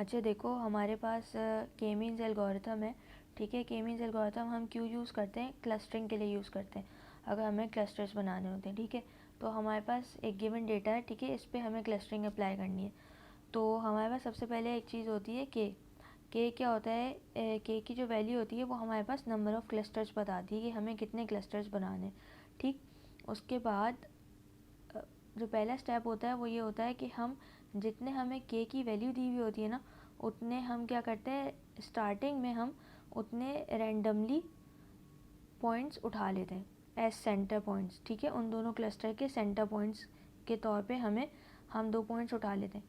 अच्छा देखो, हमारे पास के मीन्स एल्गोरिथम है, ठीक है। के मीन्स एल्गोरिथम हम क्यों यूज़ करते हैं? क्लस्टरिंग के लिए यूज़ करते हैं। अगर हमें क्लस्टर्स बनाने होते हैं, ठीक है, तो हमारे पास एक गिवन डेटा है, ठीक है, इस पर हमें क्लस्टरिंग अप्लाई करनी है। तो हमारे पास सबसे पहले एक चीज़ होती है के क्या होता है, के की जो वैल्यू होती है वो हमारे पास नंबर ऑफ़ क्लस्टर्स बताती है कि हमें कितने क्लस्टर्स बनाने हैं, ठीक। उसके बाद जो पहला स्टेप होता है वो ये होता है कि हम जितने हमें के की वैल्यू दी हुई होती है ना, उतने हम क्या करते हैं, स्टार्टिंग में हम उतने रैंडमली पॉइंट्स उठा लेते हैं एज सेंटर पॉइंट्स, ठीक है। उन दोनों क्लस्टर के सेंटर पॉइंट्स के तौर पे हम 2 पॉइंट्स उठा लेते हैं,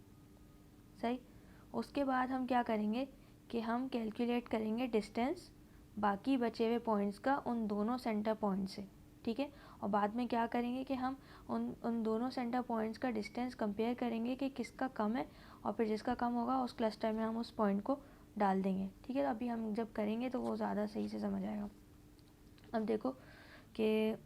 सही। उसके बाद हम क्या करेंगे कि हम कैलकुलेट करेंगे डिस्टेंस बाकी बचे हुए पॉइंट्स का उन दोनों सेंटर पॉइंट से, ठीक है। और बाद में क्या करेंगे कि हम उन दोनों सेंटर पॉइंट्स का डिस्टेंस कंपेयर करेंगे कि किसका कम है, और फिर जिसका कम होगा उस क्लस्टर में हम उस पॉइंट को डाल देंगे, ठीक है। तो अभी हम जब करेंगे तो वो ज़्यादा सही से समझ आएगा। अब देखो कि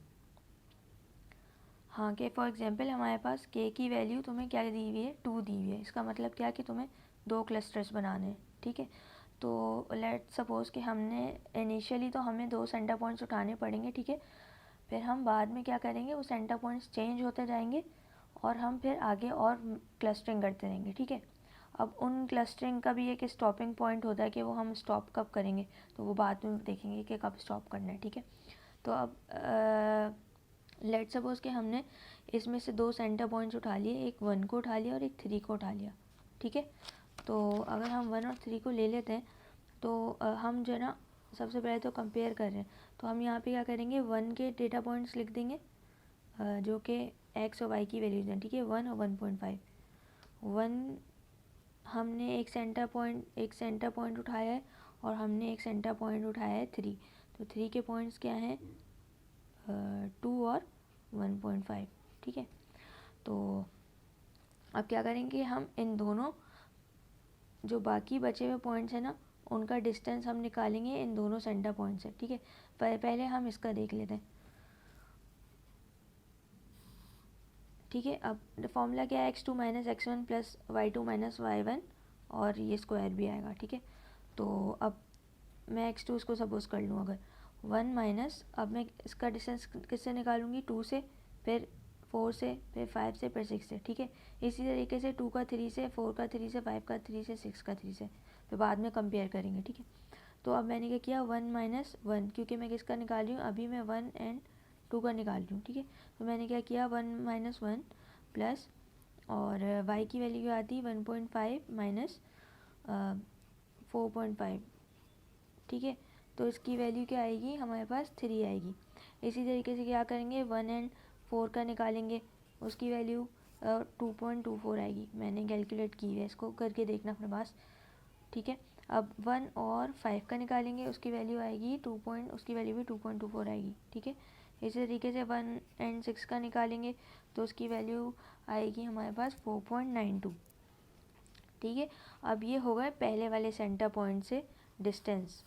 हाँ, कि फॉर एग्जांपल हमारे पास के की वैल्यू तुम्हें क्या दी हुई है, 2 दी हुई है। इसका मतलब क्या कि तुम्हें 2 क्लस्टर्स बनाने हैं, ठीक है। तो लेट सपोज़ कि हमने इनिशियली तो हमें 2 सेंटर पॉइंट्स उठाने पड़ेंगे, ठीक है। फिर हम बाद में क्या करेंगे, वो सेंटर पॉइंट्स चेंज होते जाएंगे और हम फिर आगे और क्लस्टरिंग करते रहेंगे, ठीक है। अब उन क्लस्टरिंग का भी एक स्टॉपिंग पॉइंट होता है कि वो हम स्टॉप कब करेंगे, तो वो बाद में देखेंगे कि कब स्टॉप करना है, ठीक है। तो अब लेट सपोज़ कि हमने इसमें से 2 सेंटर पॉइंट्स उठा लिए, एक 1 को उठा लिया और एक 3 को उठा लिया, ठीक है। तो अगर हम 1 और 3 को ले लेते हैं तो हम जो है ना, सबसे पहले तो कंपेयर कर रहे हैं, तो हम यहाँ पे क्या करेंगे, 1 के डेटा पॉइंट्स लिख देंगे जो कि एक्स और वाई की वैल्यूज हैं, ठीक है, 1 और 1.5। 1 हमने एक सेंटर पॉइंट उठाया है और हमने एक सेंटर पॉइंट उठाया है 3। तो 3 के पॉइंट्स क्या हैं, 2 और 1.5, ठीक है। तो अब क्या करेंगे, हम इन दोनों जो बाकी बचे हुए पॉइंट्स हैं ना, उनका डिस्टेंस हम निकालेंगे इन दोनों सेंटर पॉइंट से, ठीक है। पहले हम इसका देख लेते हैं, ठीक है। अब फॉर्मूला क्या है, x2 minus x1 plus y2 minus y1, और ये स्क्वायर भी आएगा, ठीक है। तो अब मैं x2 इसको सपोज कर लूँ अगर 1 माइनस, अब मैं इसका डिस्टेंस किससे निकालूंगी, 2 से, फिर 4 से, फिर 5 से, फिर 6 से, ठीक है। इसी तरीके से 2 का 3 से, 4 का 3 से, 5 का 3 से, 6 का 3 से, फिर बाद में कंपेयर करेंगे, ठीक है। तो अब मैंने क्या किया, 1 माइनस 1, क्योंकि मैं किसका निकाल रही हूँ, अभी मैं 1 एंड 2 का निकाल रही हूँ, ठीक है। तो मैंने क्या किया, 1 माइनस 1 प्लस, और y की वैल्यू आती है 1.5 माइनस 4.5, ठीक है। तो इसकी वैल्यू क्या आएगी, हमारे पास 3 आएगी। इसी तरीके से क्या करेंगे, 1 एंड 4 का निकालेंगे, उसकी वैल्यू 2.24 आएगी। मैंने कैलकुलेट की है, इसको करके देखना अपने पास, ठीक है। अब 1 और 5 का निकालेंगे, उसकी वैल्यू आएगी उसकी वैल्यू भी 2.24 आएगी, ठीक है। इसी तरीके से 1 एंड 6 का निकालेंगे तो उसकी वैल्यू आएगी हमारे पास 4.92, ठीक है। अब ये हो गए पहले वाले सेंटर पॉइंट से डिस्टेंस,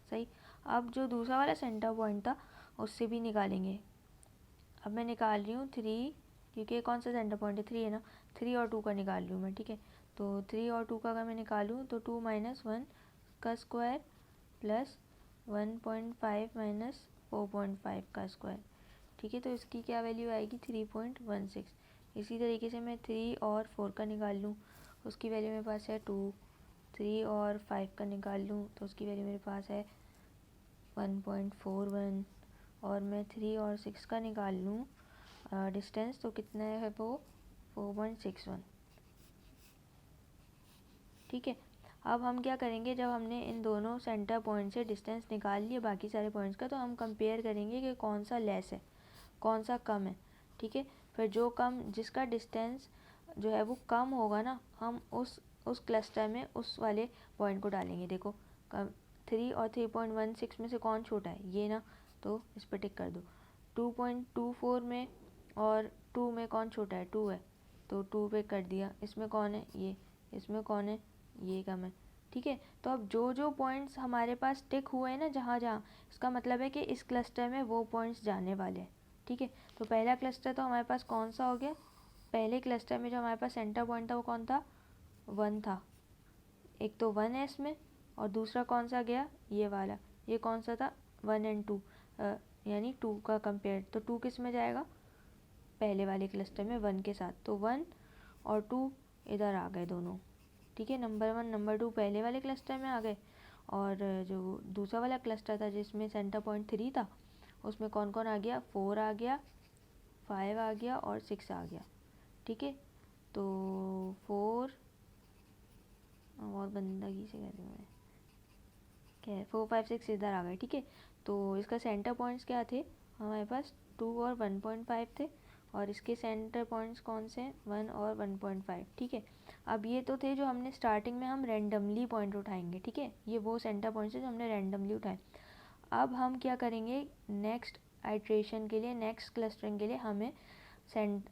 सही। अब जो दूसरा वाला सेंटर पॉइंट था उससे भी निकालेंगे। अब मैं निकाल रही हूँ 3, क्योंकि कौन सा सेंटर पॉइंट है, 3 है ना, 3 और 2 का निकाल रही हूँ मैं, ठीक है। तो 3 और 2 का अगर मैं निकालूँ तो 2 माइनस 1 का स्क्वायर प्लस 1.5 माइनस 4.5 का स्क्वायर, ठीक है। तो इसकी क्या वैल्यू आएगी, 3.16। इसी तरीके से मैं 3 और 4 का निकाल लूँ, उसकी वैल्यू मेरे पास है 2। 3 और 5 का निकाल लूँ तो उसकी वैल्यू मेरे पास है 1.41, और मैं 3 और 6 का निकाल लूँ डिस्टेंस, तो कितना है वो 4.61, ठीक है। अब हम क्या करेंगे, जब हमने इन दोनों सेंटर पॉइंट से डिस्टेंस निकाल लिए बाकी सारे पॉइंट्स का, तो हम कंपेयर करेंगे कि कौन सा लेस है, कौन सा कम है, ठीक है। फिर जो कम, जिसका डिस्टेंस जो है वो कम होगा ना, हम उस क्लस्टर में उस वाले पॉइंट को डालेंगे। देखो, 3 और 3.16 में से कौन छोटा है, ये ना, तो इस पर टिक कर दो। 2.24 में और 2 में कौन छोटा है, 2 है, तो 2 पे कर दिया। इसमें कौन है, ये, इसमें कौन है, ये कम है, ठीक है। तो अब जो जो पॉइंट्स हमारे पास टिक हुए हैं ना, जहाँ जहाँ, इसका मतलब है कि इस क्लस्टर में वो पॉइंट्स जाने वाले हैं, ठीक है। तो पहला क्लस्टर तो हमारे पास कौन सा हो गया, पहले क्लस्टर में जो हमारे पास सेंटर पॉइंट था वो कौन था, 1 था। एक तो 1 है इसमें, और दूसरा कौन सा गया, ये वाला, ये कौन सा था, 1 एंड 2, यानी 2 का कंपेयर, तो 2 किस में जाएगा, पहले वाले क्लस्टर में 1 के साथ, तो 1 और 2 इधर आ गए दोनों, ठीक है। नंबर 1 नंबर 2 पहले वाले क्लस्टर में आ गए, और जो दूसरा वाला क्लस्टर था जिसमें सेंटर पॉइंट 3 था, उसमें कौन कौन आ गया, 4 आ गया, 5 आ गया और 6 आ गया, ठीक है। तो 4 बहुत गंदगी से कहती हूँ मैं, क्या है, 4 5 6 इधर आ गए, ठीक है। तो इसका सेंटर पॉइंट्स क्या थे हमारे पास, 2 और 1.5 थे, और इसके सेंटर पॉइंट्स कौन से हैं, 1 और 1.5, ठीक है। अब ये तो थे जो हमने स्टार्टिंग में हम रैंडमली पॉइंट उठाएंगे, ठीक है, ये वो सेंटर पॉइंट्स है जो हमने रैंडमली उठाए। अब हम क्या करेंगे, नेक्स्ट आइट्रेशन के लिए, नेक्स्ट क्लस्टरिंग के लिए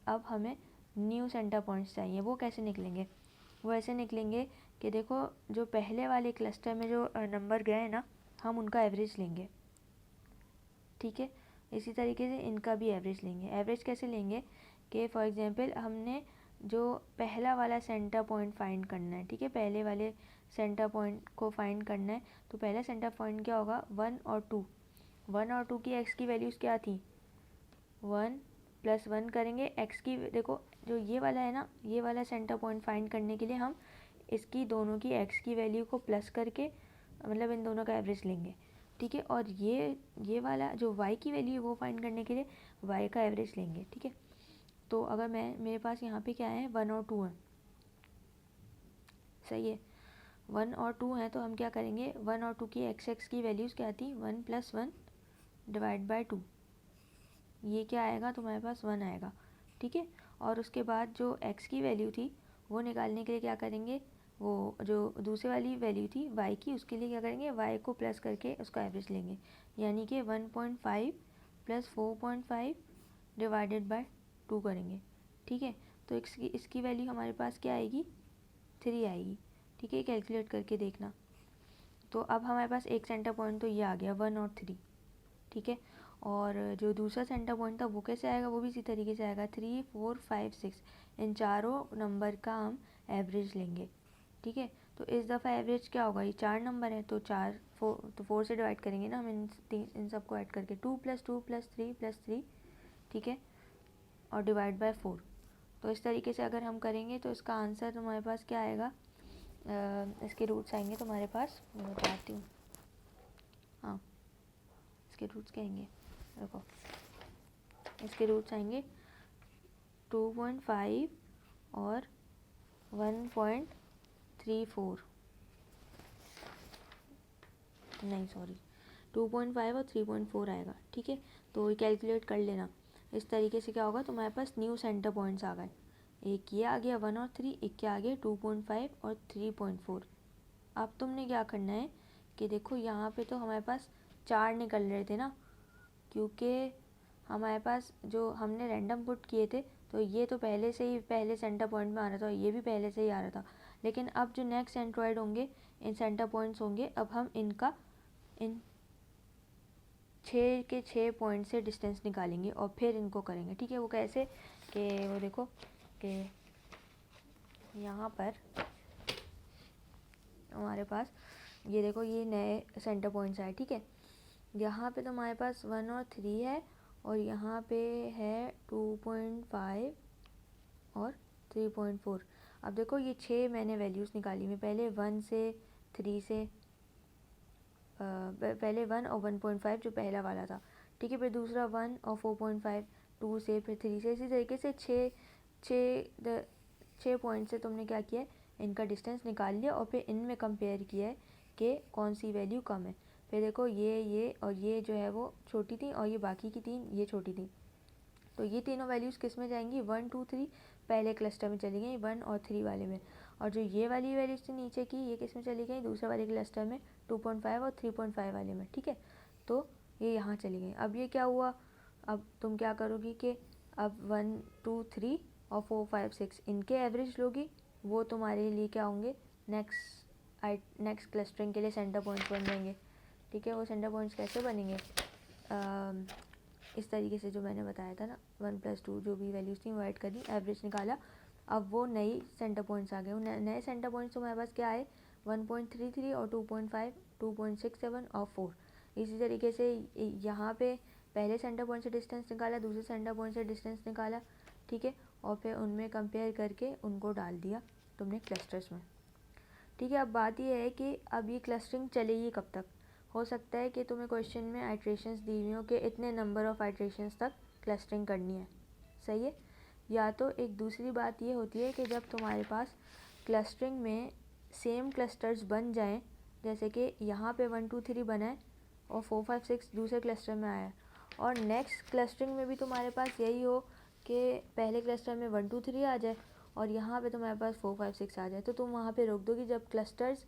अब हमें न्यू सेंटर पॉइंट्स चाहिए। वो कैसे निकलेंगे, वो ऐसे निकलेंगे कि देखो जो पहले वाले क्लस्टर में जो नंबर गए ना, हम उनका एवरेज लेंगे, ठीक है। इसी तरीके से इनका भी एवरेज लेंगे। एवरेज कैसे लेंगे कि फॉर एग्जांपल हमने जो पहला वाला सेंटर पॉइंट फाइंड करना है, ठीक है, पहले वाले सेंटर पॉइंट को फाइंड करना है, तो पहला सेंटर पॉइंट क्या होगा, 1 और 2, 1 और 2 की एक्स की वैल्यूज़ क्या थी, 1 + 1 करेंगे एक्स की, देखो जो ये वाला है ना, ये वाला सेंटर पॉइंट फाइंड करने के लिए हम इसकी दोनों की एक्स की वैल्यू को प्लस करके, मतलब इन दोनों का एवरेज लेंगे, ठीक है। और ये वाला जो y की वैल्यू है वो फाइंड करने के लिए y का एवरेज लेंगे, ठीक है। तो अगर मेरे पास यहाँ पे क्या है, 1 और 2 है, सही है, 1 और 2 है, तो हम क्या करेंगे, 1 और 2 की x की वैल्यूज़ क्या थी, 1 + 1 / 2, ये क्या आएगा तुम्हारे पास, 1 आएगा, ठीक है। और उसके बाद जो x की वैल्यू थी वो निकालने के लिए क्या करेंगे, वो जो दूसरे वाली वैल्यू थी y की, उसके लिए क्या करेंगे, y को प्लस करके उसका एवरेज लेंगे, यानी कि 1.5 + 4.5 / 2 करेंगे, ठीक है। तो इसकी वैल्यू हमारे पास क्या आएगी, 3 आएगी, ठीक है, कैलकुलेट करके देखना। तो अब हमारे पास एक सेंटर पॉइंट तो ये आ गया, 1 और 3, ठीक है। और जो दूसरा सेंटर पॉइंट था वो कैसे आएगा, वो भी इसी तरीके से आएगा, 3 4 5 6, इन चारों नंबर का हम एवरेज लेंगे, ठीक है। तो इस दफ़ा एवरेज क्या होगा, ये 4 नंबर है, तो 4 से डिवाइड करेंगे ना हम इन सबको ऐड करके, 2 + 2 + 3 + 3, ठीक है, और / 4। तो इस तरीके से अगर हम करेंगे तो इसका आंसर तुम्हारे पास क्या आएगा, इसके रूट्स आएंगे तुम्हारे पास, मैं बताती हूँ, हाँ इसके रूट्स क्या आएंगे, देखो इसके रूट्स आएंगे 2.5 और 1.34, नहीं सॉरी 2.5 और 3.4 आएगा, ठीक है। तो ये कैलकुलेट कर लेना। इस तरीके से क्या होगा, तुम्हारे पास न्यू सेंटर पॉइंट्स आ गए, एक ये आ गया 1 और 3, एक क्या आ गया 2.5 और 3.4। अब तुमने क्या करना है कि देखो यहाँ पे तो हमारे पास 4 निकल रहे थे ना, क्योंकि हमारे पास जो हमने रैंडम पुट किए थे, तो ये तो पहले से ही पहले सेंटर पॉइंट में आ रहा था, ये भी पहले से ही आ रहा था। लेकिन अब जो नेक्स्ट सेंट्रॉइड होंगे, इन सेंटर पॉइंट्स होंगे, अब हम इनका इन 6 के 6 पॉइंट से डिस्टेंस निकालेंगे और फिर इनको करेंगे, ठीक है। वो कैसे कि वो देखो कि यहाँ पर हमारे पास ये देखो ये नए सेंटर पॉइंट्स आए, ठीक है। यहाँ पे तो हमारे पास 1 और 3 है, और यहाँ पे है 2.5 और 3.4। अब देखो ये 6 मैंने वैल्यूज़ निकाली, मैं पहले 1 से 3 से पहले 1 और 1.5 जो पहला वाला था, ठीक है, फिर दूसरा 1 और 4.5, 2 से, फिर 3 से, इसी तरीके से 6 पॉइंट से तुमने क्या किया है, इनका डिस्टेंस निकाल लिया और फिर इनमें कंपेयर किया है कि कौन सी वैल्यू कम है। फिर देखो ये और ये जो है वो छोटी थी, और ये बाकी की 3 ये छोटी थी, तो ये तीनों वैल्यूज़ किस में जाएंगी, 1 2 3 पहले क्लस्टर में चली गई, 1 और 3 वाले में, और जो ये वाली वैल्यूज़ थी नीचे की, ये किस में चली गई, दूसरे वाले क्लस्टर में, 2.5 और 3.5 वाले में, ठीक है। तो ये यहाँ चली गई। अब ये क्या हुआ, अब तुम क्या करोगी कि अब 1 2 3 और 4 5 6 इनके एवरेज लोगी, वो तुम्हारे लिए क्या होंगे, नेक्स्ट क्लस्टरिंग के लिए सेंटर पॉइंट्स बन जाएंगे, ठीक है। वो सेंटर पॉइंट्स कैसे बनेंगे, इस तरीके से जो मैंने बताया था ना 1+2 जो भी वैल्यूज़ थी वो ऐड करी, एवरेज निकाला। अब वो नई सेंटर पॉइंट्स आ गए, नए सेंटर पॉइंट्स तुम्हारे पास क्या आए 1.33 और 2.5, 2.67 और 4। इसी तरीके से यहाँ पे पहले सेंटर पॉइंट से डिस्टेंस निकाला, दूसरे सेंटर पॉइंट से डिस्टेंस निकाला, ठीक है, और फिर उनमें कंपेयर करके उनको डाल दिया तुमने क्लस्टर्स में, ठीक है। अब बात यह है कि अब ये क्लस्टरिंग चलेगी कब तक। हो सकता है कि तुम्हें क्वेश्चन में आइट्रेशंस दी हुई हो कि इतने नंबर ऑफ़ आइट्रेशंस तक क्लस्टरिंग करनी है, सही है। या तो एक दूसरी बात ये होती है कि जब तुम्हारे पास क्लस्टरिंग में सेम क्लस्टर्स बन जाएं, जैसे कि यहाँ पे 1 2 3 बना है और 4 5 6 दूसरे क्लस्टर में आया है, और नेक्स्ट क्लस्टरिंग में भी तुम्हारे पास यही हो कि पहले क्लस्टर में 1 2 3 आ जाए और यहाँ पे तुम्हारे पास 4 5 6 आ जाए, तो तुम वहाँ पे रोक दोगी जब क्लस्टर्स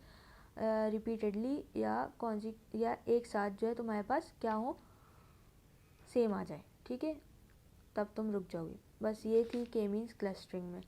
रिपीटेडली या एक साथ जो है तुम्हारे पास क्या हो, सेम आ जाए, ठीक है, तब तुम रुक जाओगी। बस ये थी के मीन्स क्लस्टरिंग में।